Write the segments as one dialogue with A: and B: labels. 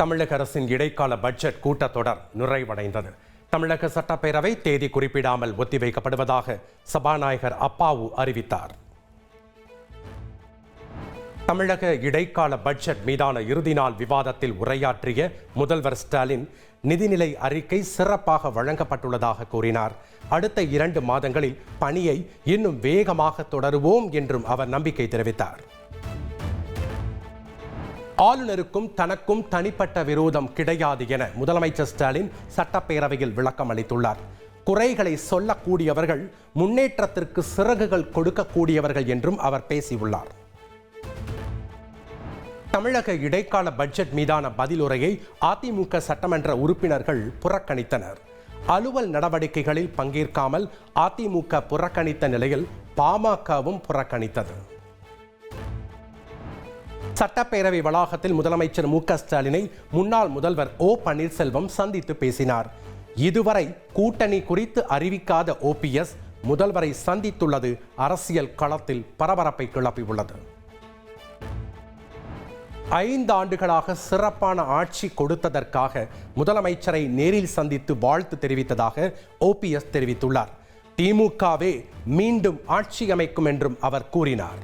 A: தமிழக அரசின் இடைக்கால பட்ஜெட் கூட்டத்தொடர் நிறைவடைந்தது. தமிழக சட்டப்பேரவை தேதி குறிப்பிடாமல் ஒத்திவைக்கப்படுவதாக சபாநாயகர் அப்பாவு அறிவித்தார். தமிழக இடைக்கால பட்ஜெட் மீதான இறுதி நாள் விவாதத்தில் உரையாற்றிய முதல்வர் ஸ்டாலின் நிதிநிலை அறிக்கை சிறப்பாக வழங்கப்பட்டுள்ளதாக கூறினார். அடுத்த 2 மாதங்களில் பணியை இன்னும் வேகமாக தொடருவோம் என்றும் அவர் நம்பிக்கை தெரிவித்தார். ஆளுநருக்கும் தனக்கும் தனிப்பட்ட விரோதம் கிடையாது என முதலமைச்சர் ஸ்டாலின் சட்டப்பேரவையில் விளக்கம் அளித்துள்ளார். குறைகளை சொல்லக்கூடியவர்கள் முன்னேற்றத்திற்கு சிறகுகள் கொடுக்கக்கூடியவர்கள் என்றும் அவர் பேசியுள்ளார். தமிழக இடைக்கால பட்ஜெட் மீதான பதிலுரையை அதிமுக சட்டமன்ற உறுப்பினர்கள் புறக்கணித்தனர். அலுவல் நடவடிக்கைகளில் பங்கேற்காமல் அதிமுக புறக்கணித்த நிலையில் பாமகவும் புறக்கணித்தது. சட்டப்பேரவை வளாகத்தில் முதலமைச்சர் மு க ஸ்டாலினை முன்னாள் முதல்வர் ஓ பன்னீர்செல்வம் சந்தித்து பேசினார். இதுவரை கூட்டணி குறித்து அறிவிக்காத OPS முதல்வரை சந்தித்துள்ளது அரசியல் களத்தில் பரபரப்பை கிளப்பியுள்ளது. 5 ஆண்டுகளாக சிறப்பான ஆட்சி கொடுத்ததற்காக முதலமைச்சரை நேரில் சந்தித்து வாழ்த்து தெரிவித்ததாக OPS தெரிவித்துள்ளார். திமுகவே மீண்டும் ஆட்சி அமைக்கும் என்றும் அவர் கூறினார்.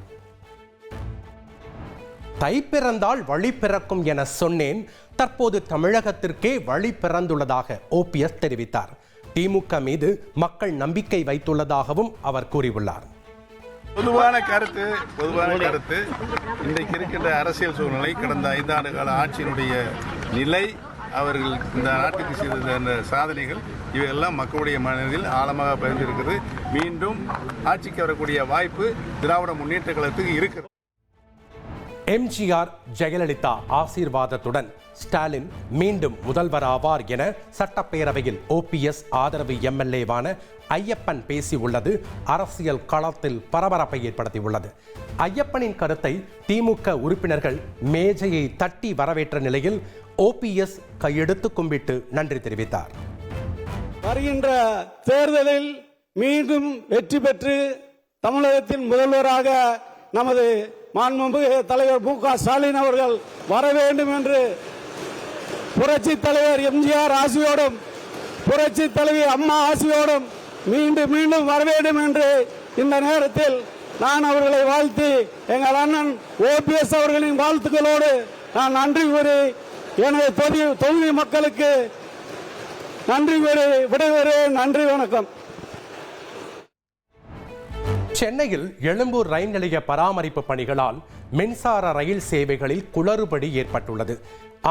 A: தை பிறந்தால் வழி பிறக்கும் என சொன்னேன், தற்போது தமிழகத்திற்கே வழி பிறந்துள்ளதாக OPS தெரிவித்தார். திமுக மீது மக்கள் நம்பிக்கை வைத்துள்ளதாகவும் அவர் கூறியுள்ளார்.
B: பொதுவான கருத்து இன்றைக்கு இருக்கின்ற அரசியல் சூழ்நிலை, கடந்த 5 ஆண்டு கால ஆட்சியினுடைய நிலை, அவர்கள் இந்த நாட்டுக்கு செய்த சாதனைகள் இவையெல்லாம் மக்களுடைய மனதில் ஆழமாக பதிந்திருக்கிறது. மீண்டும் ஆட்சிக்கு வரக்கூடிய வாய்ப்பு திராவிட முன்னேற்ற கழகத்துக்கு இருக்கிறது.
A: எம்ஜிஆர் ஜெயலலிதா ஆசீர்வாதத்துடன் ஸ்டாலின் மீண்டும் முதல்வராவார் என சட்டப்பேரவையில் OPS ஆதரவு MLA-வான ஐயப்பன் பேசியுள்ளது அரசியல் களத்தில் பரபரப்பை ஏற்படுத்தியுள்ளது. ஐயப்பனின் கருத்தை திமுக உறுப்பினர்கள் மேஜையை தட்டி வரவேற்ற நிலையில் OPS கையெடுத்து கும்பிட்டு நன்றி தெரிவித்தார்.
C: வருகின்ற தேர்தலில் மீண்டும் வெற்றி பெற்று தமிழகத்தின் முதல்வராக நமது மாண்புமிகு தலைவர் மு க ஸ்டாலின் அவர்கள் வர வேண்டும் என்று புரட்சி தலைவர் எம்ஜிஆர் ஆசியோடும் புரட்சி தலைவி அம்மா ஆசியோடும் மீண்டும் மீண்டும் வர வேண்டும் என்று இந்த நேரத்தில் நான் அவர்களை வாழ்த்தி எங்கள் அண்ணன் OPS அவர்களின் வாழ்த்துக்களோடு நான் நன்றி கூறி எனது தொகுதி மக்களுக்கு நன்றி கூறி விடைபெறுகிறேன். நன்றி, வணக்கம்.
A: சென்னையில் எழும்பூர் ரயில் நிலைய பராமரிப்பு பணிகளால் மின்சார ரயில் சேவைகளில் குளறுபடி ஏற்பட்டுள்ளது.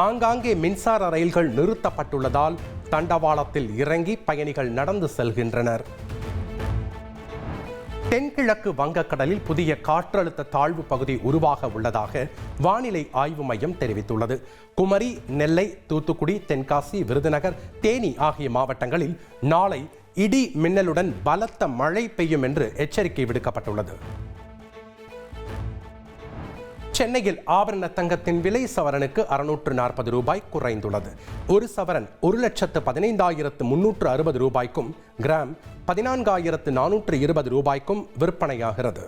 A: ஆங்காங்கே மின்சார ரயில்கள் நிறுத்தப்பட்டுள்ளதால் தண்டவாளத்தில் இறங்கி பயணிகள் நடந்து செல்கின்றனர். தென்கிழக்கு வங்கக்கடலில் புதிய காற்றழுத்த தாழ்வு பகுதி உருவாக உள்ளதாக வானிலை ஆய்வு மையம் தெரிவித்துள்ளது. குமரி, நெல்லை, தூத்துக்குடி, தென்காசி, விருதுநகர், தேனி ஆகிய மாவட்டங்களில் நாளை இடி மின்னலுடன் பலத்த மழை பெய்யும் என்று எச்சரிக்கை விடுக்கப்பட்டுள்ளது. சென்னையில் ஆபரண தங்கத்தின் விலை சவரனுக்கு 640 ரூபாய் குறைந்துள்ளது. ஒரு சவரன் 1,15,360 ரூபாய்க்கும் கிராம் 14,420 ரூபாய்க்கும் விற்பனையாகிறது.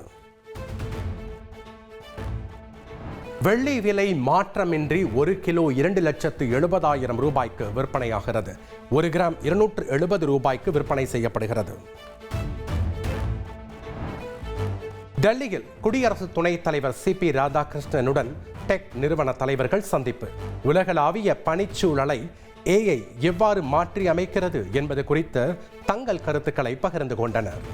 A: வெள்ளி விலை மாற்றமின்றி 1 கிலோ 2,70,000 ரூபாய்க்கு விற்பனையாகிறது. 1 கிராம் 270 ரூபாய்க்கு விற்பனை செய்யப்படுகிறது. டெல்லியில் குடியரசு துணைத் தலைவர் CP ராதாகிருஷ்ணனுடன் டெக் நிறுவன தலைவர்கள் சந்திப்பு. உலகளாவிய பணிச்சூழலை AI எவ்வாறு மாற்றி அமைக்கிறது என்பது குறித்து தங்கள் கருத்துக்களை பகிர்ந்து கொண்டனர்.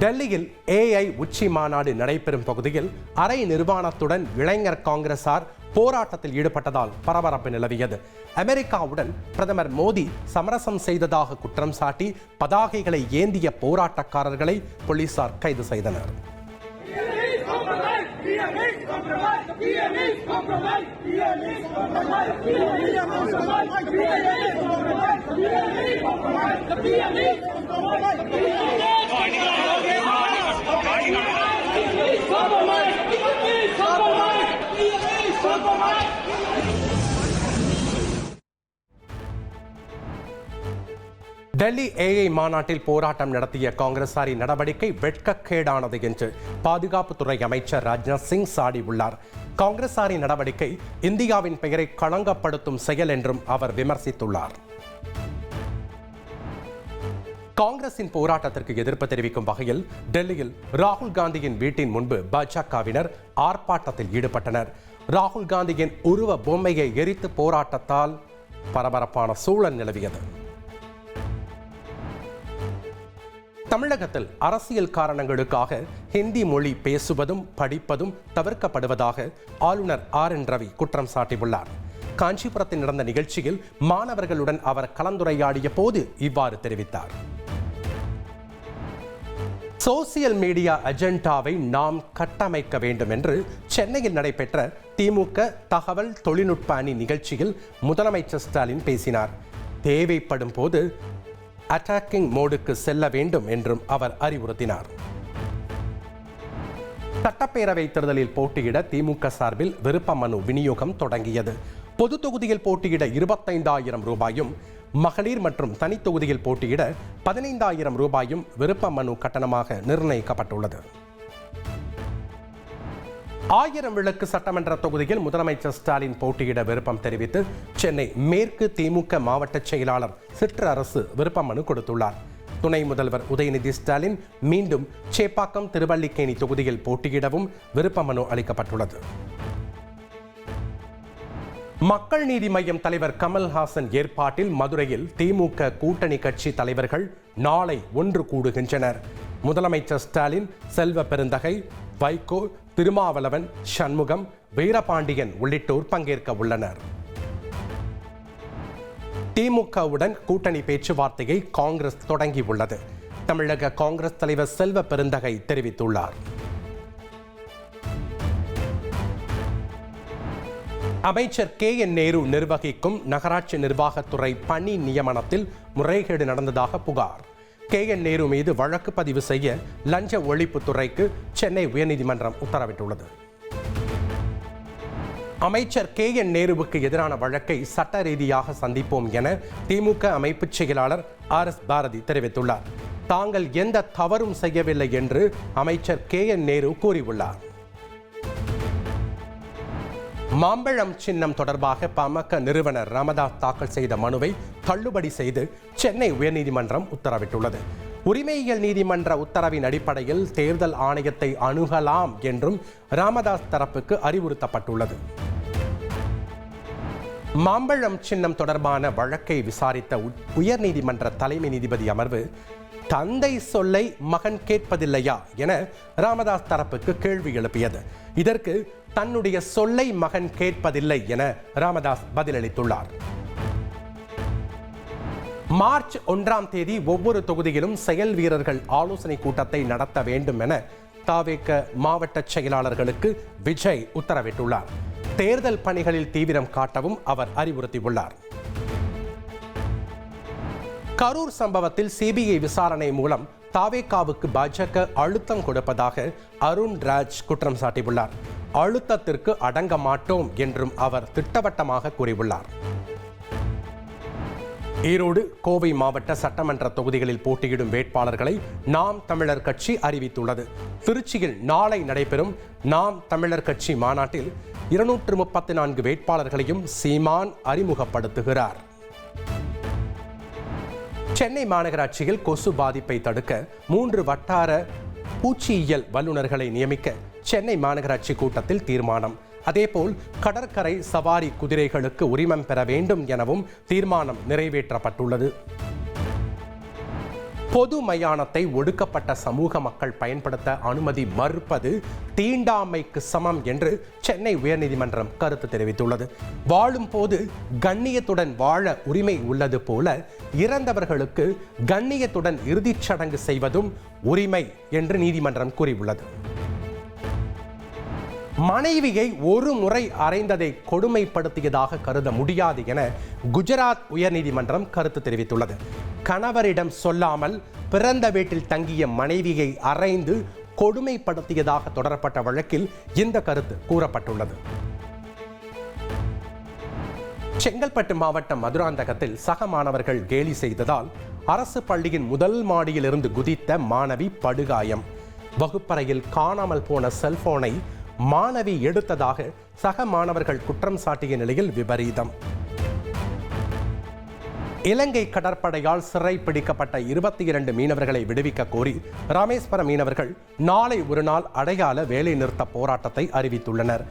A: டெல்லியில் AI உச்சி மாநாடு நடைபெறும் பகுதியில் அரை நிர்வாணத்துடன் இளைஞர் காங்கிரசார் போராட்டத்தில் ஈடுபட்டதால் பரபரப்பு நிலவியது. அமெரிக்காவுடன் பிரதமர் மோடி சமரசம் செய்ததாக குற்றம் சாட்டி பதாகைகளை ஏந்திய போராட்டக்காரர்களை போலீசார் கைது செய்தனர். டெல்லி AI மாநாட்டில் போராட்டம் நடத்திய காங்கிரசாரின் நடவடிக்கை வெட்கக்கேடானது என்று பாதுகாப்புத்துறை அமைச்சர் ராஜ்நாத் சிங் சாடியுள்ளார். காங்கிரசாரின் நடவடிக்கை இந்தியாவின் பெயரை களங்கப்படுத்தும் செயல் என்றும் அவர் விமர்சித்துள்ளார். காங்கிரசின் போராட்டத்திற்கு எதிர்ப்பு தெரிவிக்கும் வகையில் டெல்லியில் ராகுல் காந்தியின் வீட்டின் முன்பு பாஜகவினர் ஆர்ப்பாட்டத்தில் ஈடுபட்டனர். ராகுல் காந்தியின் உருவ பொம்மையை எரித்து போராட்டத்தால் பரபரப்பான சூழல் நிலவியது. தமிழகத்தில் அரசியல் காரணங்களுக்காக ஹிந்தி மொழி பேசுவதும் படிப்பதும் தவிர்க்கப்படுவதாக ஆளுநர் RN ரவி குற்றம் சாட்டியுள்ளார். காஞ்சிபுரத்தில் நடந்த நிகழ்ச்சியில் மாணவர்களுடன் அவர் கலந்துரையாடிய போது இவ்வாறு தெரிவித்தார். சோசியல் மீடியா அஜெண்டாவை நாம் கட்டமைக்க வேண்டும் என்று சென்னையில் நடைபெற்ற திமுக தகவல் தொழில்நுட்ப அணி நிகழ்ச்சியில் முதலமைச்சர் ஸ்டாலின் பேசினார். தேவைப்படும் போது அட்டாக்கிங் மோடுக்கு செல்ல வேண்டும் என்றும் அவர் அறிவுறுத்தினார். சட்டப்பேரவை தேர்தலில் போட்டியிட திமுக சார்பில் விருப்ப மனு விநியோகம் தொடங்கியது. பொது தொகுதியில் போட்டியிட 25,000 ரூபாயும், மகளிர் மற்றும் தனி தொகுதியில் போட்டியிட 15,000 ரூபாயும் விருப்ப மனு கட்டணமாக நிர்ணயிக்கப்பட்டுள்ளது. 1000 விளக்கு சட்டமன்ற தொகுதியில் முதலமைச்சர் ஸ்டாலின் போட்டியிட விருப்பம் தெரிவித்து சென்னை மேற்கு திமுக மாவட்ட செயலாளர் சிற்றரசு விருப்ப மனு கொடுத்துள்ளார். துணை முதல்வர் உதயநிதி ஸ்டாலின் மீண்டும் சேப்பாக்கம் திருவல்லிக்கேணி தொகுதியில் போட்டியிடவும் விருப்ப மனு அளிக்கப்பட்டுள்ளது. மக்கள் நீதி மய்யம் தலைவர் கமல்ஹாசன் ஏற்பாட்டில் மதுரையில் திமுக கூட்டணி கட்சி தலைவர்கள் நாளை ஒன்று கூடுகின்றனர். முதலமைச்சர் ஸ்டாலின், செல்வ பெருந்தகை, வைகோ, திருமாவளவன், சண்முகம், வீரபாண்டியன் உள்ளிட்டோர் பங்கேற்க உள்ளனர். திமுகவுடன் கூட்டணி பேச்சுவார்த்தையை காங்கிரஸ் தொடங்கியுள்ளது. தமிழக காங்கிரஸ் தலைவர் செல்வ பெருந்தகை தெரிவித்துள்ளார். அமைச்சர் KN நேரு நிர்வகிக்கும் நகராட்சி நிர்வாகத்துறை பணி நியமனத்தில் முறைகேடு நடந்ததாக புகார். KN நேரு மீது வழக்கு பதிவு செய்ய லஞ்ச ஒழிப்புத்துறைக்கு சென்னை உயர்நீதிமன்றம் உத்தரவிட்டுள்ளது. அமைச்சர் KN நேருவுக்கு எதிரான வழக்கை சட்ட ரீதியாக சந்திப்போம் என திமுக அமைப்பு செயலாளர் RS பாரதி தெரிவித்துள்ளார். தாங்கள் எந்த தவறும் செய்யவில்லை என்று அமைச்சர் KN நேரு கூறியுள்ளார். மாம்பழம் சின்னம் தொடர்பாக பாமக நிறுவனர் ராமதாஸ் தாக்கல் செய்த மனுவை தள்ளுபடி செய்து சென்னை உயர்நீதிமன்றம் உத்தரவிட்டுள்ளது. உரிமையியல் நீதிமன்ற உத்தரவின் அடிப்படையில் தேர்தல் ஆணையத்தை அணுகலாம் என்றும் ராமதாஸ் தரப்புக்கு அறிவுறுத்தப்பட்டுள்ளது. மாம்பழம் சின்னம் தொடர்பான வழக்கை விசாரித்த உயர்நீதிமன்ற தலைமை நீதிபதி அமர்வு தந்தை சொல்லை மகன் கேட்பதில்லையா என ராமதாஸ் தரப்புக்கு கேள்வி எழுப்பியது. இதற்கு தன்னுடைய சொல்லை மகன் கேட்பதில்லை என ராமதாஸ் பதிலளித்துள்ளார். மார்ச் 1ஆம் தேதி ஒவ்வொரு தொகுதியிலும் செயல் வீரர்கள் ஆலோசனை கூட்டத்தை நடத்த வேண்டும் என தவேக மாவட்ட செயலாளர்களுக்கு விஜய் உத்தரவிட்டுள்ளார். தேர்தல் பணிகளில் தீவிரம் காட்டவும் அவர் அறிவுறுத்தியுள்ளார். கரூர் சம்பவத்தில் CBI விசாரணை மூலம் தவேகாவுக்கு பாஜக அழுத்தம் கொடுப்பதாக அருண்ராஜ் குற்றம் சாட்டியுள்ளார். அழுத்தத்திற்கு அடங்க மாட்டோம் என்றும் அவர் திட்டவட்டமாக கூறியுள்ளார். ஈரோடு, கோவை மாவட்ட சட்டமன்ற தொகுதிகளில் போட்டியிடும் வேட்பாளர்களை நாம் தமிழர் கட்சி அறிவித்துள்ளது. திருச்சியில் நாளை நடைபெறும் நாம் தமிழர் கட்சி மாநாட்டில் 234 வேட்பாளர்களையும் சீமான் அறிமுகப்படுத்துகிறார். சென்னை மாநகராட்சியில் கொசு பாதிப்பை தடுக்க 3 வட்டார பூச்சியியல் வல்லுநர்களை நியமிக்க சென்னை மாநகராட்சி கூட்டத்தில் தீர்மானம். அதேபோல் கடற்கரை சவாரி குதிரைகளுக்கு உரிமம் பெற வேண்டும் எனவும் தீர்மானம் நிறைவேற்றப்பட்டுள்ளது. பொது மயானத்தை ஒடுக்கப்பட்ட சமூக மக்கள் பயன்படுத்த அனுமதி மறுப்பது தீண்டாமைக்கு சமம் என்று சென்னை உயர்நீதிமன்றம் கருத்து தெரிவித்துள்ளது. வாழும் போது கண்ணியத்துடன் வாழ உரிமை உள்ளது போல இறந்தவர்களுக்கு கண்ணியத்துடன் இறுதிச் சடங்கு செய்வதும் உரிமை என்று நீதிமன்றம் கூறியுள்ளது. மனைவியை ஒரு முறை அறைந்ததை கொடுமைப்படுத்தியதாக கருத முடியாது என குஜராத் உயர்நீதிமன்றம் கருத்து தெரிவித்துள்ளது. கணவரிடம் சொல்லாமல் பிறந்த வீட்டில் தங்கிய மனைவியை அறைந்து கொடுமைப்படுத்தியதாக தொடரப்பட்ட வழக்கில் இந்த கருத்து கூறப்பட்டுள்ளது. செங்கல்பட்டு மாவட்டம் மதுராந்தகத்தில் சக மாணவர்கள் கேலி செய்ததால் அரசு பள்ளியின் முதல் மாடியில் இருந்து குதித்த மாணவி படுகாயம். வகுப்பறையில் காணாமல் போன செல்போனை மாணவி எடுத்ததாக சக மாணவர்கள் குற்றம் சாட்டிய நிலையில் விபரீதம். இலங்கை கடற்படையால் சிறை பிடிக்கப்பட்ட 22 மீனவர்களை விடுவிக்க கோரி ராமேஸ்வரம் மீனவர்கள் நாளை ஒரு நாள் அடையாள வேலை நிறுத்த போராட்டத்தை அறிவித்துள்ளனர்.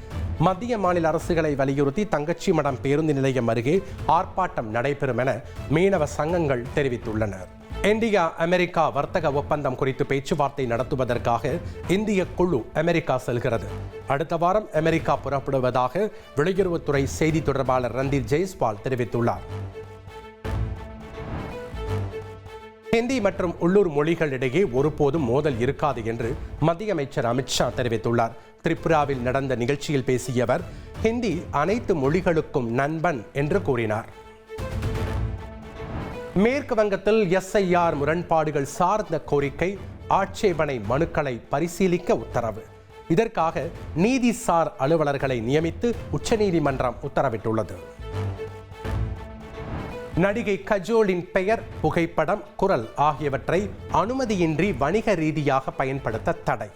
A: மத்திய மாநில அரசுகளை வலியுறுத்தி தங்கச்சி மடம் பேருந்து நிலையம் அருகே ஆர்ப்பாட்டம் நடைபெறும் என மீனவ சங்கங்கள் தெரிவித்துள்ளனர். இந்தியா அமெரிக்கா வர்த்தக ஒப்பந்தம் குறித்து பேச்சுவார்த்தை நடத்துவதற்காக இந்திய குழு அமெரிக்கா செல்கிறது. அடுத்த வாரம் அமெரிக்கா புறப்படுவதாக வெளியுறவுத்துறை செய்தி தொடர்பாளர் ரந்தீர் ஜெய்ஸ்வால் தெரிவித்துள்ளார். ஹிந்தி மற்றும் உள்ளூர் மொழிகளிடையே ஒருபோதும் மோதல் இருக்காது என்று மத்திய அமைச்சர் அமித்ஷா தெரிவித்துள்ளார். திரிபுராவில் நடந்த நிகழ்ச்சியில் பேசிய அவர் ஹிந்தி அனைத்து மொழிகளுக்கும் நண்பன் என்று கூறினார். மேற்கு வங்கத்தில் SIR முரண்பாடுகள் சார்ந்த கோரிக்கை ஆட்சேபனை மனுக்களை பரிசீலிக்க உத்தரவு. இதற்காக நீதிசார் அலுவலர்களை நியமித்து உச்சநீதிமன்றம் உத்தரவிட்டுள்ளது. நடிகை கஜோலின் பெயர், புகைப்படம், குரல் ஆகியவற்றை அனுமதியின்றி வணிக ரீதியாக பயன்படுத்த தடை.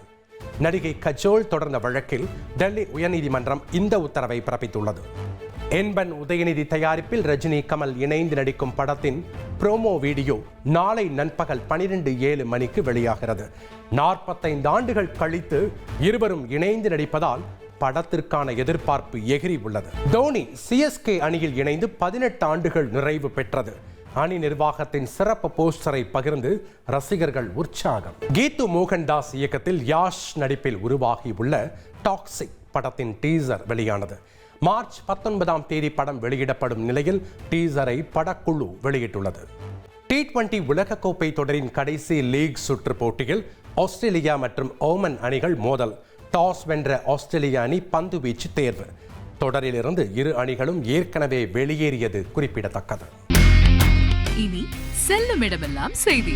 A: நடிகை கஜோல் தொடர்ந்த வழக்கில் டெல்லி உயர்நீதிமன்றம் இந்த உத்தரவை பிறப்பித்துள்ளது. என்பன் உதயநிதி தயாரிப்பில் ரஜினி கமல் இணைந்து நடிக்கும் படத்தின் ப்ரோமோ வீடியோ நாளை நண்பகல் 12:07 மணிக்கு வெளியாகிறது. 45 ஆண்டுகள் கழித்து இருவரும் இணைந்து நடிப்பதால் படத்திற்கான எதிர்பார்ப்பு எகிரி உள்ளது. தோனி CSK அணியில் இணைந்து 18 ஆண்டுகள் நிறைவு பெற்றது. அணி நிர்வாகத்தின் சிறப்பு போஸ்டரை பகிர்ந்து ரசிகர்கள் உற்சாகம். கீது மோகன்தாஸ் இயக்கத்தில் யாஷ் நடிப்பில் உருவாகியுள்ள டாக்ஸிக் படத்தின் டீசர் வெளியானது. மார்ச் 19ஆம் தேதி படம் வெளியிடப்படும் நிலையில் டீசரை படக்குழு வெளியிட்டுள்ளது. T20 உலகக்கோப்பை தொடரின் கடைசி லீக் சுற்று போட்டியில் ஆஸ்திரேலியா மற்றும் ஓமன் அணிகள் மோதல். டாஸ் வென்ற ஆஸ்திரேலிய அணி பந்து வீச்சு தேர்வு. தொடரிலிருந்து இரு அணிகளும் ஏற்கனவே வெளியேறியது குறிப்பிடத்தக்கது.
D: இனி செல்லும் இடமெல்லாம் செய்தி.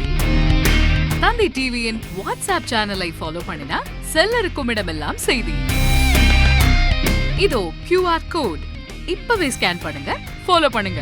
D: தந்தி டிவியின் வாட்ஸ்அப் சேனலை ஃபாலோ பண்ணினா செல்ல இருக்கும் இடமெல்லாம் செய்தி. இதோ QR கோட் இப்பவே ஸ்கேன் பண்ணுங்க, ஃபாலோ பண்ணுங்க.